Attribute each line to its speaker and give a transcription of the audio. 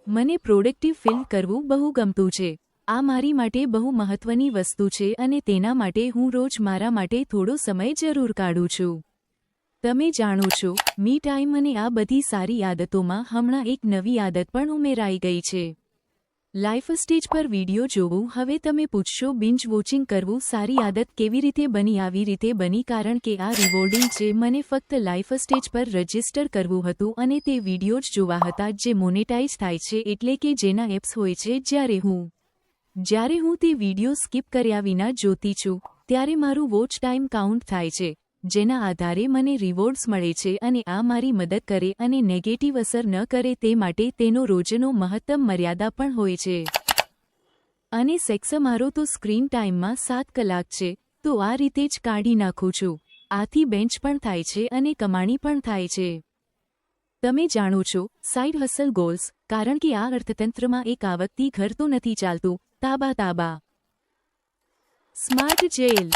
Speaker 1: મને productive feel કરવું બહુ ગમતું છે. આ મારી માટે બહુ મહત્વની વસ્તુ છે અને તેના માટે હું રોજ મારા માટે થોડો સમય જરૂર કાઢું છું. તમે જાણો છો, મી ટાઈમ અને આ બધી સારી આદતોમાં હમણાં એક નવી આદત પણ ઉમેરાઈ ગઈ છે. લાઈફ સ્ટેજ પર વિડિયો જોવું. હવે તમે પૂછશો, બિંજ વોચિંગ કરવું સારી આદત કેવી રીતે બની? આવી રીતે બની કારણ કે આ રિવોર્ડિંગ છે. મને ફક્ત લાઈફ સ્ટેજ પર રજિસ્ટર કરવું હતું અને તે વિડિયો જ જોવા હતા જે મોનેટાઇઝ થાય છે, એટલે કે જેના એપ્સ હોય છે. જ્યારે હું તે વિડિયો સ્કીપ કર્યા વિના જોતી છું ત્યારે મારું વોચ ટાઈમ કાઉન્ટ થાય છે, જેના આધારે મને રિવોર્ડ્સ મળે છે અને આ મારી મદદ કરે અને નેગેટિવ અસર ન કરે તે માટે તેનો રોજનો મહત્તમ મર્યાદા પણ હોય છે. અને સેક્સ મારો તો સ્ક્રીન ટાઈમમાં 7 કલાક છે, તો આ રીતે જ કાઢી નાખું છું. આથી બેન્ચ પણ થાય છે અને કમાણી પણ થાય છે. તમે જાણો છો, સાઇડ હસલ ગોલ્સ, કારણ કે આ અર્થતંત્રમાં એક આવકથી ઘર તો નથી ચાલતું. તાબા સ્માર્ટ જેલ.